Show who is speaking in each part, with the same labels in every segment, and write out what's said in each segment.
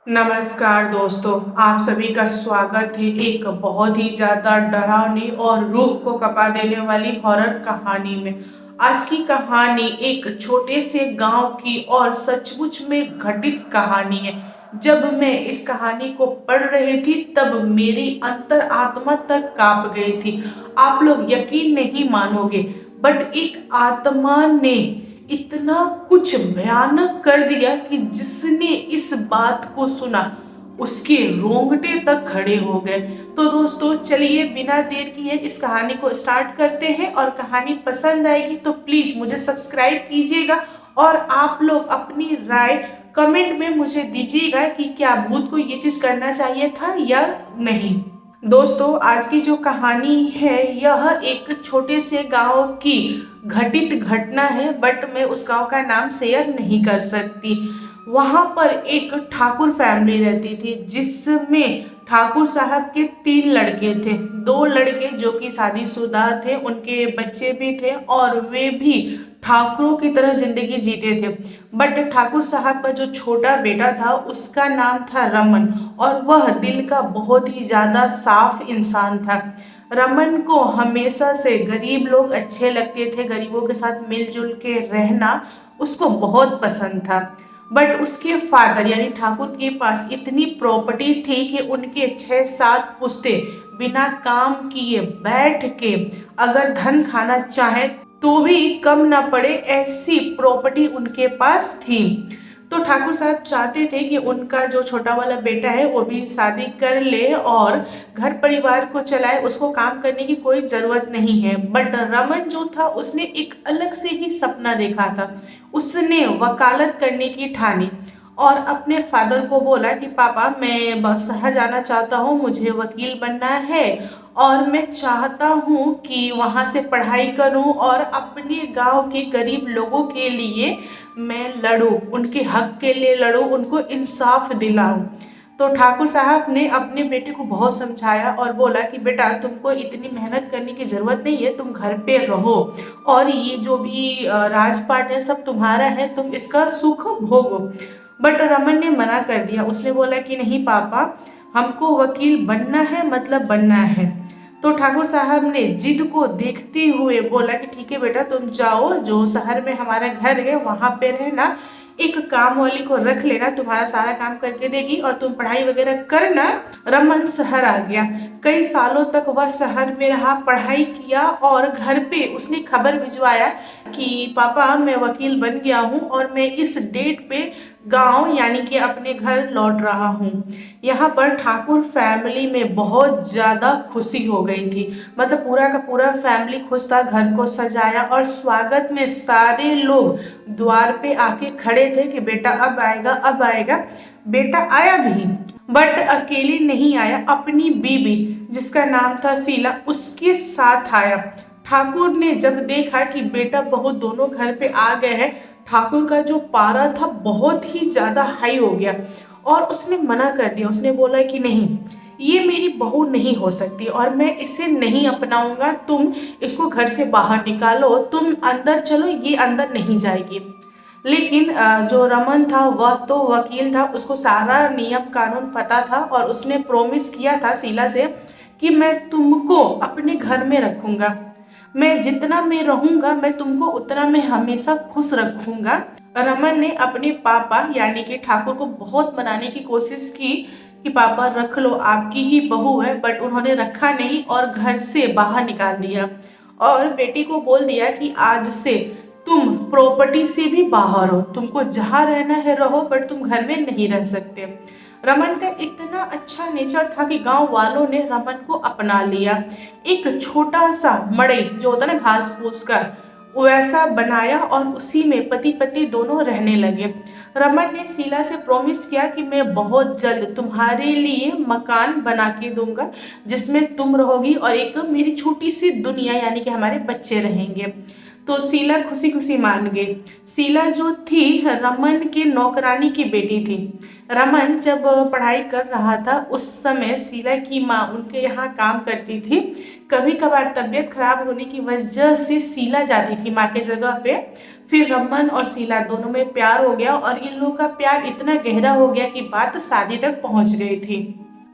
Speaker 1: नमस्कार दोस्तों, आप सभी का स्वागत है एक बहुत ही ज़्यादा डरावनी और रूह को कँपा देने वाली हॉरर कहानी में। आज की कहानी एक छोटे से गांव की और सचमुच में घटित कहानी है। जब मैं इस कहानी को पढ़ रही थी तब मेरी अंतर आत्मा तक काँप गई थी। आप लोग यकीन नहीं मानोगे, बट एक आत्मा ने इतना कुछ भयानक कर दिया कि जिसने इस बात को सुना उसके रोंगटे तक खड़े हो गए। तो दोस्तों चलिए बिना देर किए इस कहानी को स्टार्ट करते हैं, और कहानी पसंद आएगी तो प्लीज मुझे सब्सक्राइब कीजिएगा और आप लोग अपनी राय कमेंट में मुझे दीजिएगा कि क्या भूत को ये चीज करना चाहिए था या नहीं। दोस्तों आज की जो कहानी है यह एक छोटे से गांव की घटित घटना है, बट मैं उस गांव का नाम शेयर नहीं कर सकती। वहां पर एक ठाकुर फैमिली रहती थी जिसमें ठाकुर साहब के 3 लड़के थे। 2 लड़के जो कि शादीशुदा थे, उनके बच्चे भी थे और वे भी ठाकुरों की तरह जिंदगी जीते थे। बट ठाकुर साहब का जो छोटा बेटा था उसका नाम था रमन, और वह दिल का बहुत ही ज्यादा साफ इंसान था। रमन को हमेशा से गरीब लोग अच्छे लगते थे, गरीबों के साथ मिलजुल के रहना उसको बहुत पसंद था। बट उसके फादर यानी ठाकुर के पास इतनी प्रॉपर्टी थी कि उनके 6-7 पुश्ते बिना काम किए बैठ के अगर धन खाना चाहे तो भी कम ना पड़े, ऐसी प्रॉपर्टी उनके पास थी। तो ठाकुर साहब चाहते थे कि उनका जो छोटा वाला बेटा है वो भी शादी कर ले और घर परिवार को चलाए, उसको काम करने की कोई जरूरत नहीं है। बट रमन जो था उसने एक अलग से ही सपना देखा था। उसने वकालत करने की ठानी और अपने फादर को बोला कि पापा मैं शहर जाना चाहता हूँ, मुझे वकील बनना है और मैं चाहता हूँ कि वहाँ से पढ़ाई करूँ और अपने गांव के गरीब लोगों के लिए मैं लड़ूं, उनके हक के लिए लड़ूं, उनको इंसाफ दिलाऊं। तो ठाकुर साहब ने अपने बेटे को बहुत समझाया और बोला कि बेटा तुमको इतनी मेहनत करने की जरूरत नहीं है, तुम घर पे रहो और ये जो भी राजपाट है सब तुम्हारा है, तुम इसका सुख भोगो। बट रमन ने मना कर दिया। उसने बोला कि नहीं पापा, हमको वकील बनना है, मतलब बनना है। तो ठाकुर साहब ने जिद को देखते हुए बोला कि ठीक है बेटा, तुम जाओ, जो शहर में हमारा घर है वहां पे रहना, एक काम वाली को रख लेना, तुम्हारा सारा काम करके देगी और तुम पढ़ाई वगैरह करना। रमन शहर आ गया। कई सालों तक वह शहर में रहा, पढ़ाई किया और घर पे उसने खबर भिजवाया कि पापा मैं वकील बन गया हूँ और मैं इस डेट पे गांव यानी कि अपने घर लौट रहा हूँ। यहाँ पर ठाकुर फैमिली में बहुत ज़्यादा खुशी हो गई थी। मतलब पूरा का पूरा फैमिली खुश था, घर को सजाया और स्वागत में सारे लोग द्वार पे आके खड़े थे कि बेटा अब आएगा अब आएगा। बेटा आया भी, बट अकेले नहीं आया, अपनी बीबी जिसका नाम था शीला उसके साथ आया। ठाकुर ने जब देखा कि बेटा बहू दोनों घर पे आ गए हैं, ठाकुर का जो पारा था बहुत ही ज्यादा हाई हो गया और उसने मना कर दिया। उसने बोला कि नहीं, ये मेरी बहू नहीं हो सकती और मैं इसे नहीं अपनाऊंगा, तुम इसको घर से बाहर निकालो, तुम अंदर चलो, ये अंदर नहीं जाएगी। लेकिन जो रमन था वह तो वकील था, उसको सारा नियम कानून पता था और उसने प्रॉमिस किया था शीला से कि मैं तुमको अपने घर में रखूंगा, मैं जितना मैं रहूंगा मैं तुमको उतना मैं हमेशा खुश रखूंगा। रमन ने अपने पापा यानी कि ठाकुर को बहुत मनाने की कोशिश की कि पापा रख लो, आपकी ही बहू है, बट उन्होंने रखा नहीं और घर से बाहर निकाल दिया और बेटी को बोल दिया कि आज से तुम प्रॉपर्टी से भी बाहर हो, तुमको जहाँ रहना है रहो, बट तुम घर में नहीं रह सकते। रमन का इतना अच्छा नेचर था कि गांव वालों ने रमन को अपना लिया। एक छोटा सा मड़ई जो होता है ना घास फूस का, वैसा बनाया और उसी में पति पत्नी दोनों रहने लगे। रमन ने शीला से प्रॉमिस किया कि मैं बहुत जल्द तुम्हारे लिए मकान बना के दूंगा जिसमें तुम रहोगी और एक मेरी छोटी सी दुनिया यानी कि हमारे बच्चे रहेंगे। तो शीला खुशी खुशी मान गई। शीला जो थी रमन के नौकरानी की बेटी थी। रमन जब पढ़ाई कर रहा था उस समय शीला की माँ उनके यहाँ काम करती थी। कभी कभार तबीयत खराब होने की वजह से शीला जाती थी माँ के जगह पे, फिर रमन और शीला दोनों में प्यार हो गया और इन लोगों का प्यार इतना गहरा हो गया कि बात शादी तक पहुंच गई थी।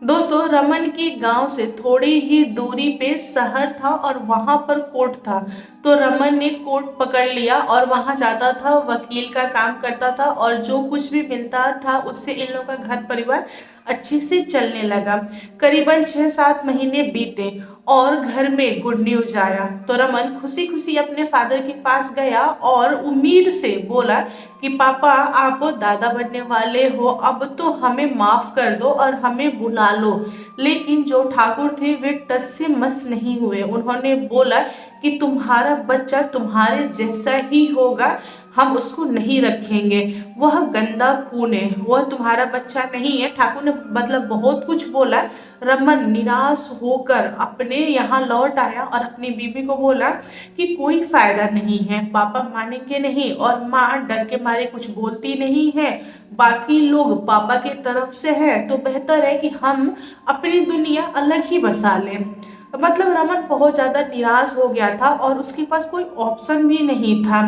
Speaker 1: दोस्तों, रमन की गांव से थोड़ी ही दूरी पे शहर था और वहां पर कोर्ट था। तो रमन ने कोर्ट पकड़ लिया और वहां जाता था, वकील का काम करता था और जो कुछ भी मिलता था उससे इन लोगों का घर परिवार अच्छे से चलने लगा। करीबन 6-7 महीने बीते और घर में गुड न्यूज आया। तो रमन खुशी खुशी अपने फादर के पास गया और उम्मीद से बोला कि पापा, आप दादा बनने वाले हो, अब तो हमें माफ कर दो और हमें बुला लो। लेकिन जो ठाकुर थे वे टस से मस नहीं हुए। उन्होंने बोला कि तुम्हारा बच्चा तुम्हारे जैसा ही होगा, हम उसको नहीं रखेंगे, वह गंदा खून है, वह तुम्हारा बच्चा नहीं है। ठाकुर ने मतलब बहुत कुछ बोला। रमन निराश होकर अपने यहाँ लौट आया और अपनी बीबी को बोला कि कोई फायदा नहीं है, पापा मानेंगे नहीं और माँ डर के मारे कुछ बोलती नहीं है, बाकी लोग पापा की तरफ से है, तो बेहतर है कि हम अपनी दुनिया अलग ही बसा लें। मतलब रमन बहुत ज्यादा निराश हो गया था और उसके पास कोई ऑप्शन भी नहीं था।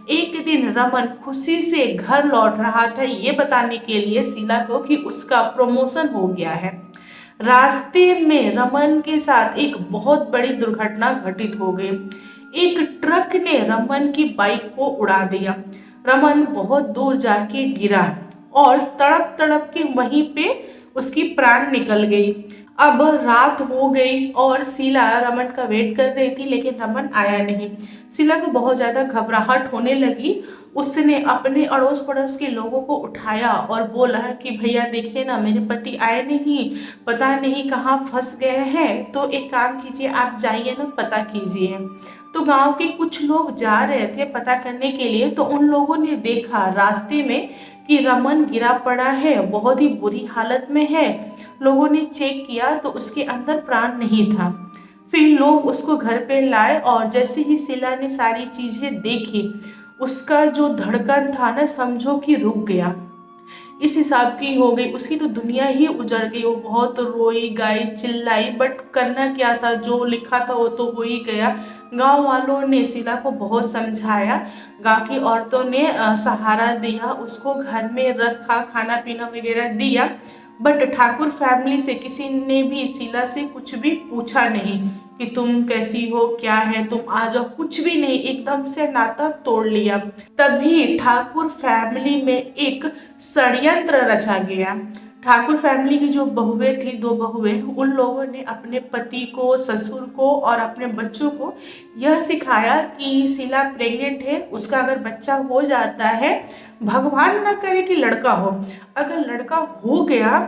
Speaker 1: एक दिन रमन खुशी से घर लौट रहा था ये बताने के लिए शीला को कि उसका प्रमोशन हो गया है। रास्ते में रमन के साथ एक बहुत बड़ी दुर्घटना घटित हो गई। एक ट्रक ने रमन की बाइक को उड़ा दिया। रमन बहुत दूर जाके गिरा और तड़प तड़प के वहीं पे उसकी प्राण निकल गई। अब रात हो गई और शीला रमन का वेट कर रही थी, लेकिन रमन आया नहीं। शीला को बहुत ज्यादा घबराहट होने लगी। उसने अपने अड़ोस पड़ोस के लोगों को उठाया और बोला कि भैया देखिए ना, मेरे पति आए नहीं, पता नहीं कहाँ फंस गए हैं, तो एक काम कीजिए, आप जाइए ना, पता कीजिए। तो गांव के कुछ लोग जा रहे थे पता करने के लिए। तो उन लोगों ने देखा रास्ते में कि रमन गिरा पड़ा है, बहुत ही बुरी हालत में है। लोगों ने चेक किया तो उसके अंदर प्राण नहीं था। फिर लोग उसको घर पे लाए और जैसे ही शीला ने सारी चीजें देखी, उसका जो धड़कन था ना, समझो कि रुक गया। इस हिसाब की हो गई, उसकी तो दुनिया ही उजड़ गई। वो बहुत रोई गाई चिल्लाई, बट करना क्या था, जो लिखा था वो तो हो ही गया। गांव वालों ने शीला को बहुत समझाया, गांव की औरतों ने सहारा दिया, उसको घर में रखा, खाना पीना वगैरह दिया। बट ठाकुर फैमिली से किसी ने भी शीला से कुछ भी पूछा नहीं कि तुम कैसी हो, क्या है, तुम आ जाओ, कुछ भी नहीं। एकदम से नाता तोड़ लिया। तभी ठाकुर फैमिली में एक षड्यंत्र रचा गया। ठाकुर फैमिली की जो बहुएं थी, 2 बहुएं, उन लोगों ने अपने पति को, ससुर को और अपने बच्चों को यह सिखाया कि शीला प्रेग्नेंट है, उसका अगर बच्चा हो जाता है, भगवान ना करे कि लड़का हो, अगर लड़का हो गया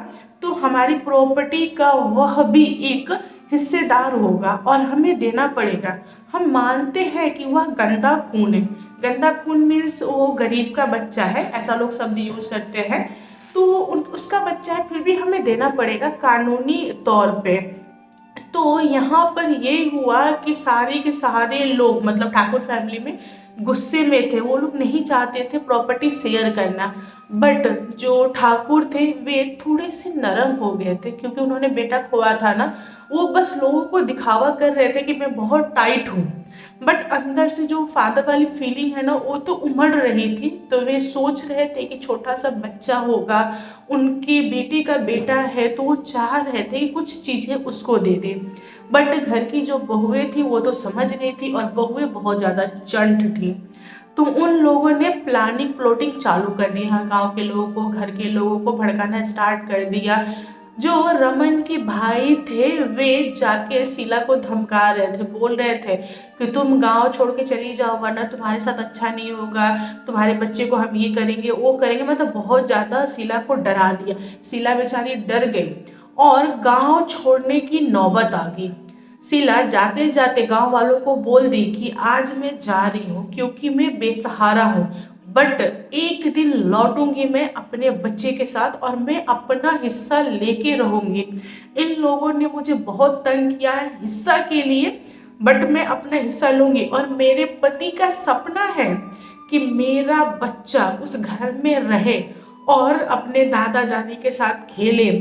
Speaker 1: तो हमारी प्रॉपर्टी का वह भी एक हिस्सेदार होगा और हमें देना पड़ेगा। हम मानते हैं कि वह गंदा खून है। गंदा खून मीन्स वो गरीब का बच्चा है, ऐसा लोग शब्द यूज करते हैं। तो उसका बच्चा है, फिर भी हमें देना पड़ेगा कानूनी तौर पे। तो यहाँ पर ये हुआ कि सारे के सारे लोग, मतलब ठाकुर फैमिली में, गुस्से में थे। वो लोग नहीं चाहते थे प्रॉपर्टी शेयर करना। बट जो ठाकुर थे वे थोड़े से नरम हो गए थे, क्योंकि उन्होंने बेटा खोया था ना। वो बस लोगों को दिखावा कर रहे थे कि मैं बहुत टाइट हूँ, बट अंदर से जो फादर वाली फीलिंग है ना, वो तो उमड़ रही थी। तो वे सोच रहे थे कि छोटा सा बच्चा होगा, उनकी बेटी का बेटा है, तो वो चाह रहे थे कि कुछ चीजें उसको दे दे। बट घर की जो बहुएं थी वो तो समझ गई थी, और बहुएं बहुत ज्यादा चंट थी। तो उन लोगों ने प्लानिंग प्लॉटिंग चालू कर दी। हाँ, गांव के लोगों को, घर के लोगों को भड़काना स्टार्ट कर दिया। जो रमन के भाई थे वे जाके शीला को धमका रहे थे, बोल रहे थे कि तुम गांव छोड़ के चली जाओ, वरना तुम्हारे साथ अच्छा नहीं होगा, तुम्हारे बच्चे को हम ये करेंगे वो करेंगे। मतलब बहुत ज्यादा शीला को डरा दिया। शीला बेचारी डर गई और गांव छोड़ने की नौबत आ गई। शीला जाते जाते गांव वालों को बोल दी कि आज मैं जा रही हूँ क्योंकि मैं बेसहारा हूँ, बट एक दिन लौटूंगी मैं अपने बच्चे के साथ और मैं अपना हिस्सा लेके रहूंगी। इन लोगों ने मुझे बहुत तंग किया है हिस्सा के लिए, बट मैं अपना हिस्सा लूंगी। और मेरे पति का सपना है कि मेरा बच्चा उस घर में रहे और अपने दादा दादी के साथ खेले,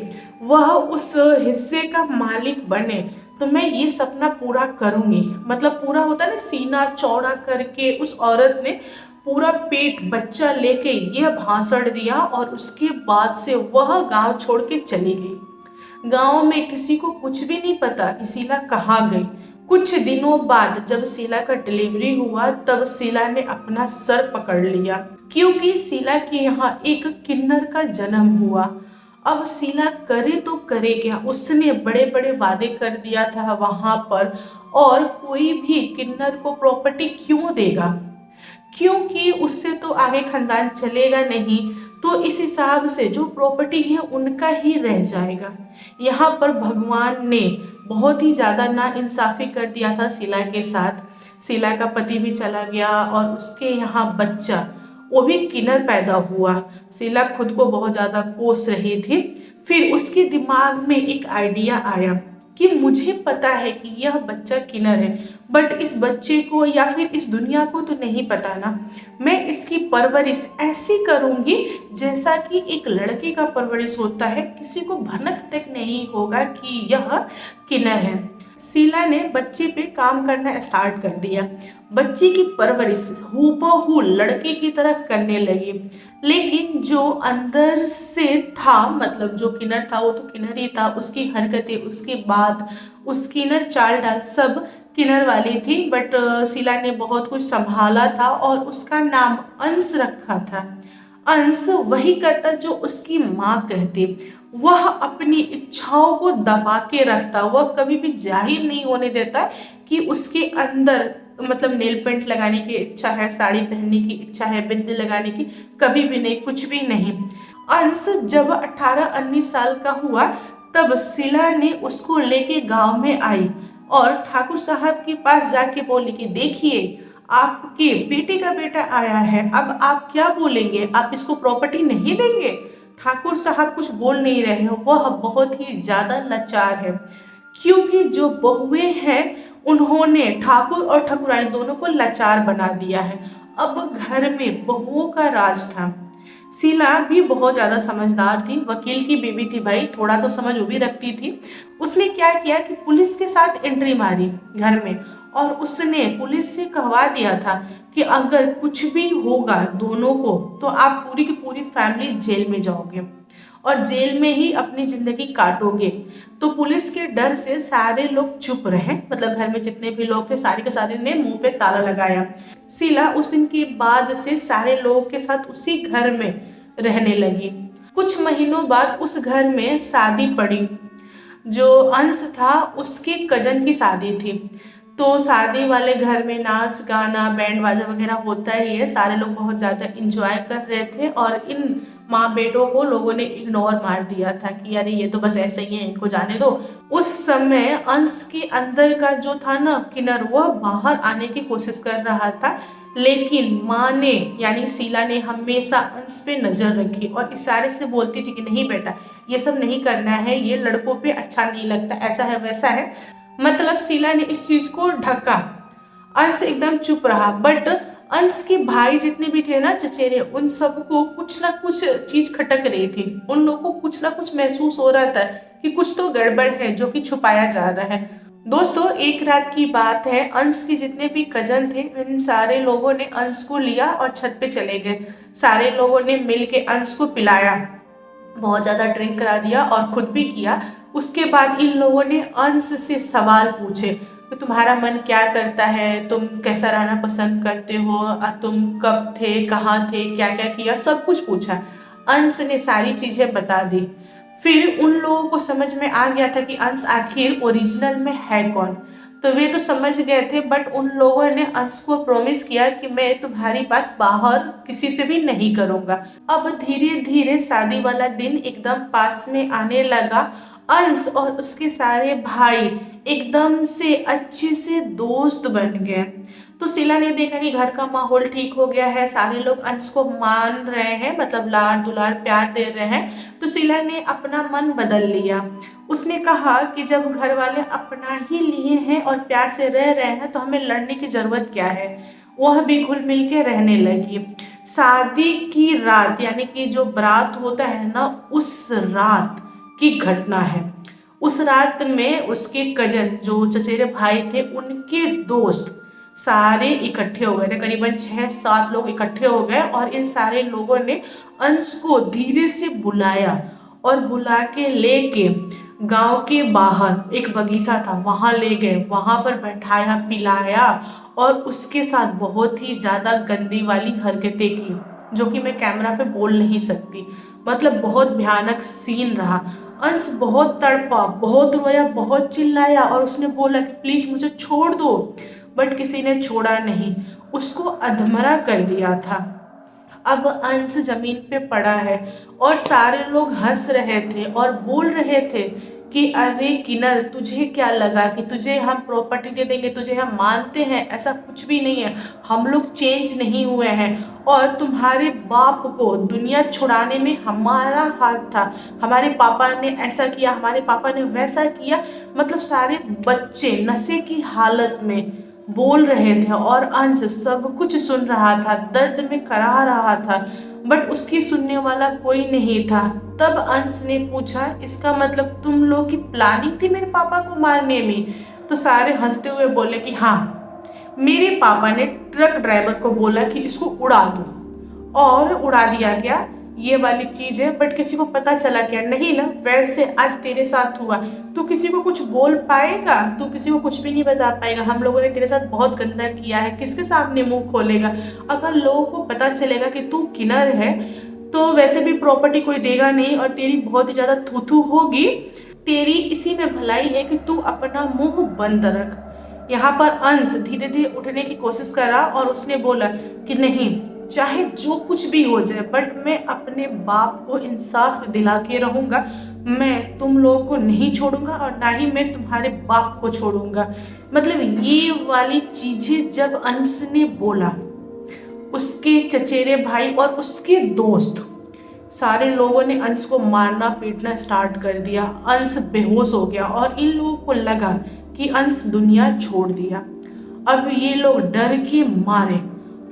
Speaker 1: वह उस हिस्से का मालिक बने। तो मैं ये सपना पूरा करूंगी। मतलब पूरा होता है ना, सीना चौड़ा करके उस औरत ने पूरा पेट बच्चा लेके यह भाषण दिया और उसके बाद से वह गांव छोड़ के चली गई। गांव में किसी को कुछ भी नहीं पता कि शीला कहाँ गई। कुछ दिनों बाद जब शीला का डिलीवरी हुआ तब शीला ने अपना सर पकड़ लिया, क्योंकि शीला के यहाँ एक किन्नर का जन्म हुआ। अब शीला करे तो करे क्या, उसने बड़े बड़े वादे कर दिया था वहां पर, और कोई भी किन्नर को प्रॉपर्टी क्यों देगा, क्योंकि उससे तो आगे खानदान चलेगा नहीं। तो इस हिसाब से जो प्रॉपर्टी है उनका ही रह जाएगा। यहाँ पर भगवान ने बहुत ही ज़्यादा नाइंसाफ़ी कर दिया था शीला के साथ। शीला का पति भी चला गया और उसके यहाँ बच्चा, वो भी किन्नर पैदा हुआ। शीला खुद को बहुत ज़्यादा कोस रही थी। फिर उसके दिमाग में एक आइडिया आया कि मुझे पता है कि यह बच्चा किन्नर है, बट इस बच्चे को या फिर इस दुनिया को तो नहीं पता ना। मैं इसकी परवरिश ऐसी करूंगी जैसा कि एक लड़के का परवरिश होता है, किसी को भनक तक नहीं होगा कि यह किन्नर है। शीला ने बच्चे पे काम करना स्टार्ट कर दिया। बच्चे की परवरिश हूबहू लड़के की तरह करने लगी, लेकिन जो अंदर से था, मतलब जो किन्नर था वो तो किन्नर ही था। उसकी हरकतें, उसकी बात, उसकी ना चाल डाल सब किन्नर वाली थी। बट शीला ने बहुत कुछ संभाला था और उसका नाम अंश रखा था। अंश वही करता जो उसकी माँ कहती। वह अपनी इच्छाओं को दबा के रखता, वह कभी भी जाहिर नहीं होने देता कि उसके अंदर मतलब नेल पेंट लगाने की इच्छा है, साड़ी पहनने की इच्छा है, बिंदी लगाने की, कभी भी नहीं, कुछ भी नहीं। अंश जब 18-19 साल का हुआ तब शीला ने उसको लेके गांव में आई और ठाकुर साहब के पास जाके बोली कि देखिए आपके बेटे का बेटा आया है, अब आप क्या बोलेंगे, आप इसको प्रॉपर्टी नहीं देंगे। ठाकुर साहब कुछ बोल नहीं रहे हैं, वह बहुत ही ज्यादा लाचार है, क्योंकि जो बहुएं हैं उन्होंने ठाकुर और ठाकुराइन दोनों को लाचार बना दिया है। अब घर में बहुओं का राज था। शीला भी बहुत ज़्यादा समझदार थी, वकील की बीवी थी भाई, थोड़ा तो समझ वो भी रखती थी। उसने क्या किया कि पुलिस के साथ एंट्री मारी घर में, और उसने पुलिस से कहवा दिया था कि अगर कुछ भी होगा दोनों को तो आप पूरी की पूरी फैमिली जेल में जाओगे और जेल में ही अपनी जिंदगी काटोगे। तो पुलिस के डर से सारे लोग चुप रहे, मतलब घर में जितने भी लोग थे सारे के सारे ने मुंह पे ताला लगाया। शीला उस दिन के बाद से सारे लोगों के साथ उसी घर में रहने लगी। कुछ महीनों बाद उस घर में शादी पड़ी। जो अंश था उसके कजन की शादी थी, तो शादी वाले घर में नाच गाना बैंड बाजा वगैरह होता ही है। सारे लोग बहुत ज़्यादा इंजॉय कर रहे थे और इन माँ बेटों को लोगों ने इग्नोर मार दिया था कि अरे ये तो बस ऐसे ही है, इनको जाने दो। उस समय अंश के अंदर का जो था ना किन्नर, वह बाहर आने की कोशिश कर रहा था, लेकिन माँ ने यानी शीला ने हमेशा अंश पे नजर रखी और इशारे से बोलती थी कि नहीं बेटा ये सब नहीं करना है, ये लड़कों पे अच्छा नहीं लगता, ऐसा है वैसा है। मतलब शीला ने इस चीज को ढका। अंश एकदम चुप रहा, बट अंश के भाई जितने भी थे ना चचेरे, उन सबको कुछ ना कुछ चीज खटक रही थी। उन लोगों को कुछ ना कुछ महसूस हो रहा था कि कुछ तो गड़बड़ है जो कि छुपाया जा रहा है। दोस्तों एक रात की बात है, अंश के जितने भी कजन थे इन सारे लोगों ने अंश को लिया और छत पे चले गए। सारे लोगों ने मिल के अंश को पिलाया, बहुत ज़्यादा ड्रिंक करा दिया और खुद भी किया। उसके बाद इन लोगों ने अंश से सवाल पूछे कि तुम्हारा मन क्या करता है, तुम कैसा रहना पसंद करते हो, तुम कब थे, कहाँ थे, क्या क्या किया, सब कुछ पूछा। अंश ने सारी चीज़ें बता दी। फिर उन लोगों को समझ में आ गया था कि अंश आखिर ओरिजिनल में है कौन। तो वे तो समझ गए थे, बट उन लोगों ने अंश को प्रॉमिस किया कि मैं तुम्हारी बात बाहर किसी से भी नहीं करूंगा। अब धीरे धीरे शादी वाला दिन एकदम पास में आने लगा। अंश और उसके सारे भाई एकदम से अच्छे से दोस्त बन गए। तो शीला ने देखा कि घर का माहौल ठीक हो गया है, सारे लोग अंश को मान रहे हैं, मतलब लाड दुलार प्यार दे रहे हैं। तो शीला ने अपना मन बदल लिया। उसने कहा कि जब घर वाले अपना ही लिए हैं और प्यार से रह रहे हैं तो हमें लड़ने की जरूरत क्या है। वह भी घुल मिल के रहने लगी। शादी की रात यानी कि जो बारात होता है ना, उस रात की घटना है। उस रात में उसके कजन जो चचेरे भाई थे उनके दोस्त सारे इकट्ठे हो गए थे, करीबन 6-7 लोग इकट्ठे हो गए और इन सारे लोगों ने अंश को धीरे से बुलाया और बुला के लेके गांव के बाहर एक बगीचा था, वहां ले गए, वहां पर बैठाया, पिलाया और उसके साथ बहुत ही ज्यादा गंदी वाली हरकतें की, जो कि मैं कैमरा पे बोल नहीं सकती। मतलब बहुत भयानक सीन रहा। अंश बहुत तड़पा, बहुत रोया, बहुत चिल्लाया और उसने बोला कि प्लीज मुझे छोड़ दो, बट किसी ने छोड़ा नहीं, उसको अधमरा कर दिया था। अब अंश जमीन पे पड़ा है और सारे लोग हंस रहे थे और बोल रहे थे कि अरे किन्नर, तुझे क्या लगा कि तुझे हम प्रॉपर्टी दे देंगे, तुझे हम मानते हैं, ऐसा कुछ भी नहीं है, हम लोग चेंज नहीं हुए हैं और तुम्हारे बाप को दुनिया छुड़ाने में हमारा हाथ था, हमारे पापा ने ऐसा किया, हमारे पापा ने वैसा किया। मतलब सारे बच्चे नशे की हालत में बोल रहे थे और अंश सब कुछ सुन रहा था, दर्द में कराह रहा था, बट उसकी सुनने वाला कोई नहीं था। तब अंश ने पूछा, इसका मतलब तुम लोग की प्लानिंग थी मेरे पापा को मारने में? तो सारे हंसते हुए बोले कि हाँ, मेरे पापा ने ट्रक ड्राइवर को बोला कि इसको उड़ा दो और उड़ा दिया गया, ये वाली चीज है। बट किसी को पता चला क्या? नहीं ना। वैसे आज तेरे साथ हुआ, तू किसी को कुछ बोल पाएगा? तू किसी को कुछ भी नहीं बता पाएगा। हम लोगों ने तेरे साथ बहुत गंदा किया है, किसके सामने मुंह खोलेगा? अगर लोगों को पता चलेगा कि तू किन्नर है तो वैसे भी प्रॉपर्टी कोई देगा नहीं और तेरी बहुत ही ज्यादा थू होगी। तेरी इसी में भलाई है कि तू अपना मुंह बंद रख। यहाँ पर अंश धीरे धीरे उठने की कोशिश करा और उसने बोला कि नहीं, चाहे जो कुछ भी हो जाए, बट मैं अपने बाप को इंसाफ दिला के रहूंगा। मैं तुम लोगों को नहीं छोड़ूंगा और ना ही मैं तुम्हारे बाप को छोड़ूंगा। मतलब ये वाली चीजें जब अंश ने बोला, उसके चचेरे भाई और उसके दोस्त सारे लोगों ने अंश को मारना पीटना स्टार्ट कर दिया। अंश बेहोश हो गया और इन लोगों को लगा कि अंश दुनिया छोड़ दिया। अब ये लोग डर के मारे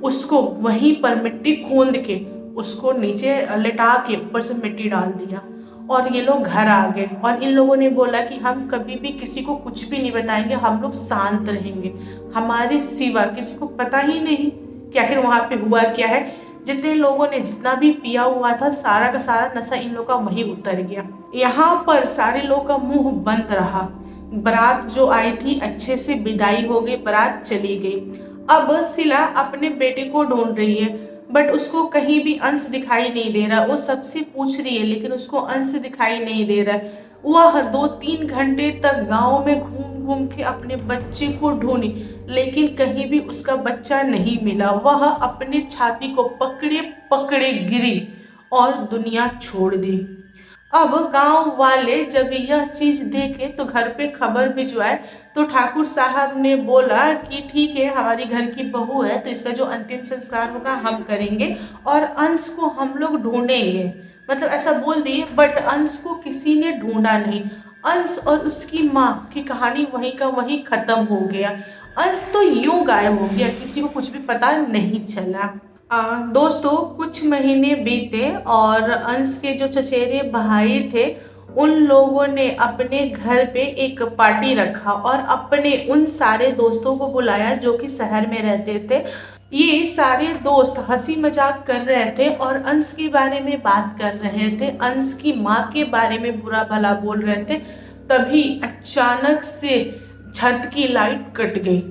Speaker 1: उसको वहीं पर मिट्टी खोद के उसको नीचे लेटा के ऊपर से मिट्टी डाल दिया और ये लोग घर आ गए। और इन लोगों ने बोला कि हम कभी भी किसी को कुछ भी नहीं बताएंगे, हम लोग शांत रहेंगे, हमारे सिवा किसी को पता ही नहीं कि आखिर वहां पे हुआ क्या है। जितने लोगों ने जितना भी पिया हुआ था, सारा का सारा नशा इन लोगों का वहीं उतर गया। यहाँ पर सारे लोग का मुंह बंद रहा। बारात जो आई थी अच्छे से विदाई हो गई, बारात चली गई। अब शिला अपने बेटे को ढूंढ रही है, बट उसको कहीं भी अंश दिखाई नहीं दे रहा। वो सबसे पूछ रही है लेकिन उसको अंश दिखाई नहीं दे रहा। वह 2-3 घंटे तक गांव में घूम घूम के अपने बच्चे को ढूंढी, लेकिन कहीं भी उसका बच्चा नहीं मिला। वह अपने छाती को पकड़े पकड़े गिरी और दुनिया छोड़ दी। अब गांव वाले जब यह चीज देखे तो घर पे खबर भिजवाए। तो ठाकुर साहब ने बोला कि ठीक है, हमारी घर की बहू है तो इसका जो अंतिम संस्कार होगा हम करेंगे और अंश को हम लोग ढूंढेंगे। मतलब ऐसा बोल दिए, बट अंश को किसी ने ढूंढा नहीं। अंश और उसकी माँ की कहानी वहीं का वहीं खत्म हो गया। अंश तो यूं गायब हो गया, किसी को कुछ भी पता नहीं चला। दोस्तों, कुछ महीने बीते और अंश के जो चचेरे भाई थे उन लोगों ने अपने घर पे एक पार्टी रखा और अपने उन सारे दोस्तों को बुलाया जो कि शहर में रहते थे। ये सारे दोस्त हंसी मजाक कर रहे थे और अंश के बारे में बात कर रहे थे, अंश की माँ के बारे में बुरा भला बोल रहे थे। तभी अचानक से छत की लाइट कट गई।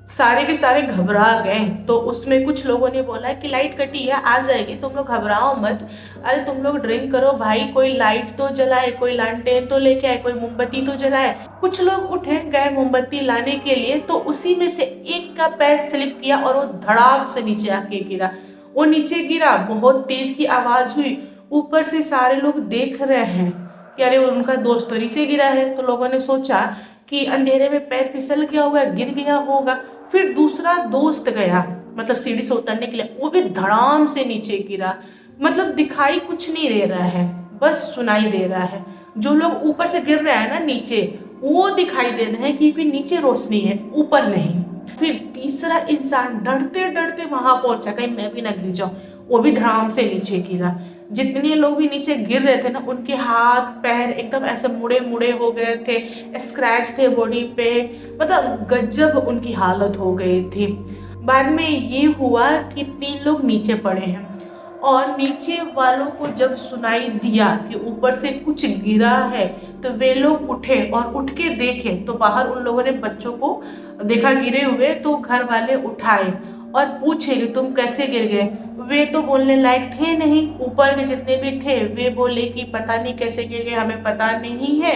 Speaker 1: सारे के सारे घबरा गए। तो उसमें कुछ लोगों ने बोला कि लाइट कटी है, आ जाएगी, तुम लोग घबराओ मत। अरे तुम लोग ड्रिंक करो भाई, कोई लाइट तो जलाए, कोई लालटेन तो लेके आए, कोई मोमबत्ती तो जलाए। कुछ लोग उठे गए मोमबत्ती लाने के लिए, तो उसी में से एक का पैर स्लिप किया और वो धड़ाम से नीचे आके गिरा। वो नीचे गिरा, बहुत तेज की आवाज हुई। ऊपर से सारे लोग देख रहे हैं कि अरे उनका दोस्त तो नीचे गिरा है। तो लोगों ने सोचा कि अंधेरे में पैर फिसल गया होगा, गिर गया होगा। फिर दूसरा दोस्त गया, मतलब सीढ़ी से उतरने के लिए, वो भी धड़ाम से नीचे गिरा। मतलब दिखाई कुछ नहीं दे रहा है, बस सुनाई दे रहा है। जो लोग ऊपर से गिर रहे हैं ना नीचे, वो दिखाई दे रहे हैं क्योंकि नीचे रोशनी है, ऊपर नहीं। फिर तीसरा इंसान डरते डरते वहां पहुंचा, कहीं मैं भी ना गिर जाऊं। वो भी धड़ाम से नीचे गिरा। जितने लोग भी नीचे गिर रहे थे ना, उनके हाथ पैर एकदम ऐसे मुड़े मुड़े हो गए थे, स्क्रैच थे बॉडी पे, मतलब गजब उनकी हालत हो गई थी। बाद में ये हुआ कि 3 लोग नीचे पड़े हैं और नीचे वालों को जब सुनाई दिया कि ऊपर से कुछ गिरा है तो वे लोग उठे और उठ के देखे तो बाहर उन लोगों ने बच्चों को देखा गिरे हुए। तो घर वाले उठाए और पूछे कि तुम कैसे गिर गए। वे तो बोलने लायक थे नहीं, ऊपर के जितने भी थे वे बोले कि पता नहीं कैसे गिर गए, हमें पता नहीं है।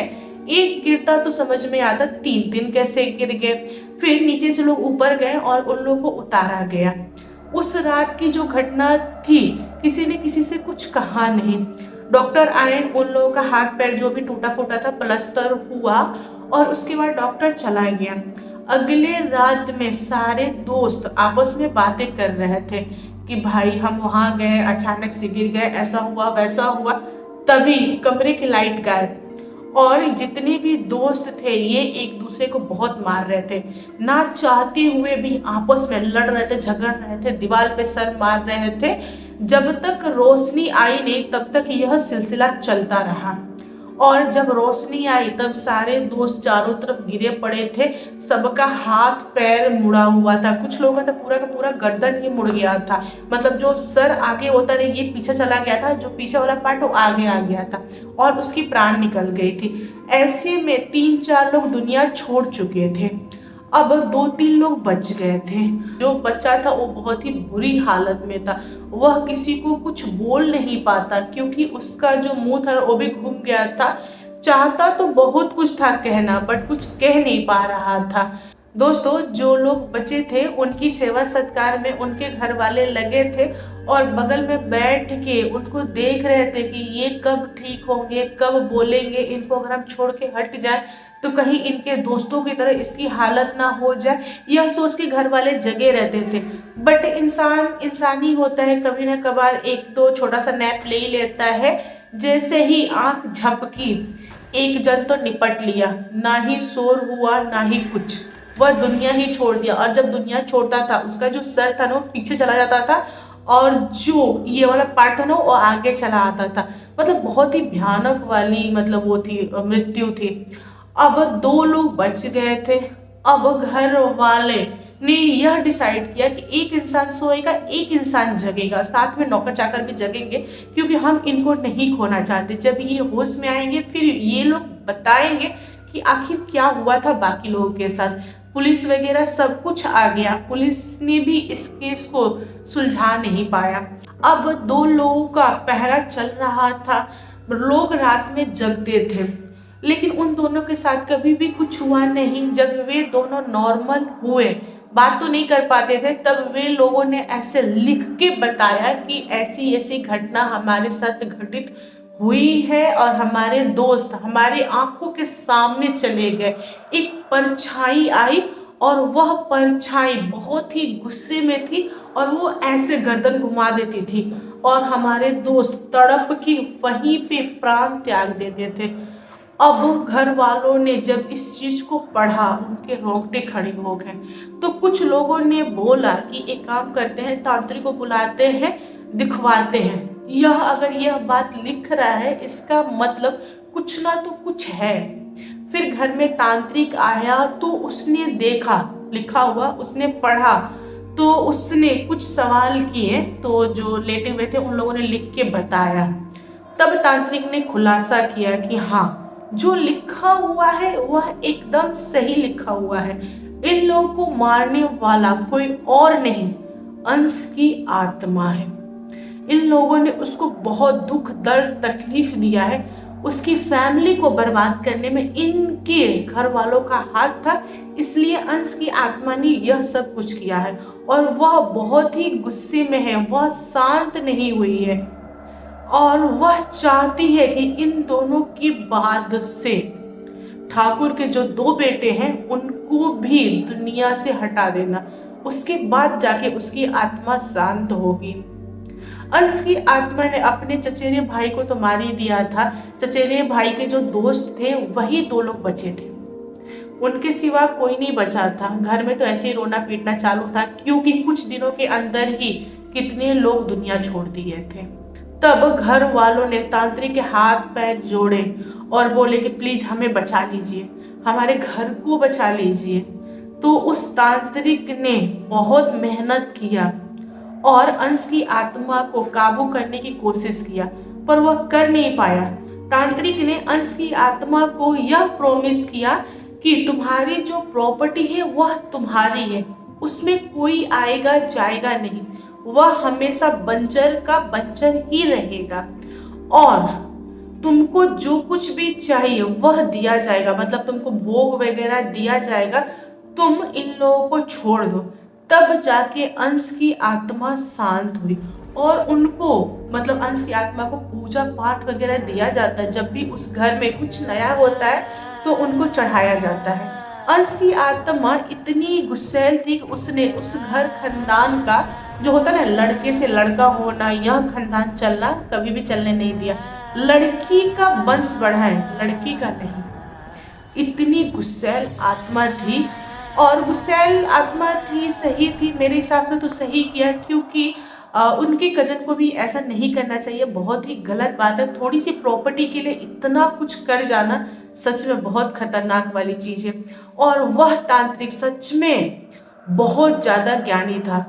Speaker 1: एक गिरता तो समझ में आता, 3 कैसे गिर गए। फिर नीचे से लोग ऊपर गए और उन लोगों को उतारा गया। उस रात की जो घटना थी, किसी ने किसी से कुछ कहा नहीं। डॉक्टर आए, उन लोगों का हाथ पैर जो भी टूटा फूटा था प्लास्टर हुआ और उसके बाद डॉक्टर चला गया। अगले रात में सारे दोस्त आपस में बातें कर रहे थे कि भाई हम वहां गए, अचानक से गिर गए, ऐसा हुआ वैसा हुआ। तभी कमरे की लाइट गायब और जितने भी दोस्त थे ये एक दूसरे को बहुत मार रहे थे, ना चाहते हुए भी आपस में लड़ रहे थे, झगड़ रहे थे, दीवार पे सर मार रहे थे। जब तक रोशनी आई नहीं तब तक यह सिलसिला चलता रहा और जब रोशनी आई तब सारे दोस्त चारों तरफ गिरे पड़े थे। सबका हाथ पैर मुड़ा हुआ था, कुछ लोगों का पूरा का पूरा गर्दन ही मुड़ गया था, मतलब जो सर आगे होता नहीं ये पीछे चला गया था, जो पीछे वाला पार्ट वो आगे आ गया था और उसकी प्राण निकल गई थी। ऐसे में 3-4 लोग दुनिया छोड़ चुके थे। अब 2-3 लोग बच गए थे। जो बचा था वो बहुत ही बुरी हालत में था, वह किसी को कुछ बोल नहीं पाता क्योंकि उसका जो मुंह था वो भी घूम गया था। चाहता तो बहुत कुछ था कहना, बट कुछ कह नहीं पा रहा था। दोस्तों, जो लोग बचे थे उनकी सेवा सत्कार में उनके घर वाले लगे थे और बगल में बैठ के उनको देख रहे थे कि ये कब ठीक होंगे, कब बोलेंगे, इनको अगर हम छोड़ के हट जाए तो कहीं इनके दोस्तों की तरह इसकी हालत ना हो जाए, यह सोच के घर वाले जगे रहते थे। बट इंसान इंसानी होता है, कभी ना कभार एक दो छोटा सा नैप ले ही लेता है। जैसे ही आंख झपकी एक जन तो निपट लिया, ना ही शोर हुआ ना ही कुछ, वह दुनिया ही छोड़ दिया। और जब दुनिया छोड़ता था उसका जो सर था ना वो पीछे चला जाता था और जो ये वाला पार्ट था ना वो आगे चला आता था। मतलब बहुत ही भयानक वाली मतलब वो थी, मृत्यु थी। अब 2 लोग बच गए थे। अब घर वाले ने यह डिसाइड किया कि एक इंसान सोएगा, एक इंसान जगेगा, साथ में नौकर चाकर भी जगेंगे क्योंकि हम इनको नहीं खोना चाहते। जब ये होश में आएंगे फिर ये लोग बताएंगे कि आखिर क्या हुआ था बाकी लोगों के साथ। पुलिस वगैरह सब कुछ आ गया, पुलिस ने भी इस केस को सुलझा नहीं पाया। अब 2 लोगों का पहरा चल रहा था, लोग रात में जगते थे, लेकिन उन दोनों के साथ कभी भी कुछ हुआ नहीं। जब वे दोनों नॉर्मल हुए, बात तो नहीं कर पाते थे, तब वे लोगों ने ऐसे लिख के बताया कि ऐसी ऐसी घटना हमारे साथ घटित हुई है और हमारे दोस्त हमारे आंखों के सामने चले गए। एक परछाई आई और वह परछाई बहुत ही गुस्से में थी और वो ऐसे गर्दन घुमा देती थी और हमारे दोस्त तड़प के वहीं पे प्राण त्याग देते थे। अब घर वालों ने जब इस चीज को पढ़ा उनके रोंगटे खड़े हो गए। तो कुछ लोगों ने बोला कि एक काम करते हैं, तांत्रिक को बुलाते हैं, दिखवाते हैं। यह अगर यह बात लिख रहा है इसका मतलब कुछ ना तो कुछ है। फिर घर में तांत्रिक आया तो उसने देखा लिखा हुआ, उसने पढ़ा तो उसने कुछ सवाल किए, तो जो लेटे हुए थे उन लोगों ने लिख के बताया। तब तांत्रिक ने खुलासा किया कि हाँ, जो लिखा हुआ है वह एकदम सही लिखा हुआ है। इन लोगों को मारने वाला कोई और नहीं, अंश की आत्मा है। इन लोगों ने उसको बहुत दुख दर्द तकलीफ दिया है, उसकी फैमिली को बर्बाद करने में इनके घर वालों का हाथ था, इसलिए अंश की आत्मा ने यह सब कुछ किया है। और वह बहुत ही गुस्से में है, वह शांत नहीं हुई है और वह चाहती है कि इन दोनों की बाद से ठाकुर के जो 2 बेटे हैं उनको भी दुनिया से हटा देना, उसके बाद जाके उसकी आत्मा शांत होगी। अंश की आत्मा ने अपने चचेरे भाई को तो मार ही दिया था, चचेरे भाई के जो दोस्त थे वही 2 लोग बचे थे, उनके सिवा कोई नहीं बचा था। घर में तो ऐसे ही रोना पीटना चालू था क्योंकि कुछ दिनों के अंदर ही कितने लोग दुनिया छोड़ दिए थे। तब घर वालों ने तांत्रिक के हाथ पैर जोड़े और बोले कि प्लीज हमें बचा लीजिए, हमारे घर को बचा लीजिए। तो उस तांत्रिक ने बहुत मेहनत किया और अंश की आत्मा को काबू करने की कोशिश किया, पर वह कर नहीं पाया। तांत्रिक ने अंश की आत्मा को यह प्रॉमिस किया कि तुम्हारी जो प्रॉपर्टी है वह तुम्हारी है, उसमें कोई आएगा जाएगा नहीं, वह हमेशा बंजर का बंजर ही रहेगा और तुमको जो कुछ भी चाहिए वह दिया जाएगा, मतलब तुमको भोग वगैरह दिया जाएगा, तुम इन लोगों को छोड़ दो। तब जाके अंश की आत्मा शांत हुई और उनको मतलब अंश की आत्मा को पूजा पाठ वगैरह दिया जाता है। जब भी उस घर में कुछ नया होता है तो उनको चढ़ाया जाता है। अंश की आत्मा इतनी गुस्सैल थी कि उसने उस घर खानदान का जो होता है ना, लड़के से लड़का होना, यह खानदान चलना कभी भी चलने नहीं दिया। लड़की का वंश बढ़ाए, लड़की का नहीं। इतनी गुस्सैल आत्मा थी और गुस्सैल आत्मा थी, सही थी मेरे हिसाब से तो सही किया, क्योंकि उनके कजन को भी ऐसा नहीं करना चाहिए, बहुत ही गलत बात है। थोड़ी सी प्रॉपर्टी के लिए इतना कुछ कर जाना सच में बहुत खतरनाक वाली चीज है। और वह तांत्रिक सच में बहुत ज्यादा ज्ञानी था,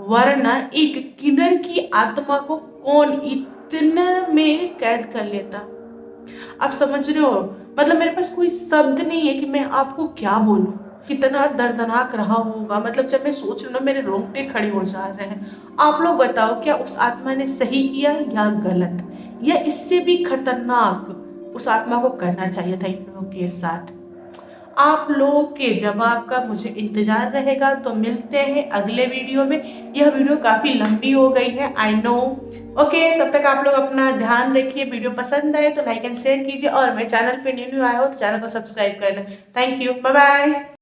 Speaker 1: वरना एक किन्नर की आत्मा को कौन इतने में कैद कर लेता। आप समझ रहे हो, मतलब मेरे पास कोई शब्द नहीं है कि मैं आपको क्या बोलूं, कितना दर्दनाक रहा होगा। मतलब जब मैं सोच रही हूँ ना, मेरे रोंगटे खड़े हो जा रहे हैं। आप लोग बताओ, क्या उस आत्मा ने सही किया या गलत, या इससे भी खतरनाक उस आत्मा को करना चाहिए था इन लोगों के साथ? आप लोगों के जवाब का मुझे इंतजार रहेगा। तो मिलते हैं अगले वीडियो में। यह वीडियो काफी लंबी हो गई है, आई नो। ओके, तब तक आप लोग अपना ध्यान रखिए। वीडियो पसंद आए तो लाइक एंड शेयर कीजिए और मेरे चैनल पे न्यू आए हो तो चैनल को सब्सक्राइब करना। Thank you, bye bye.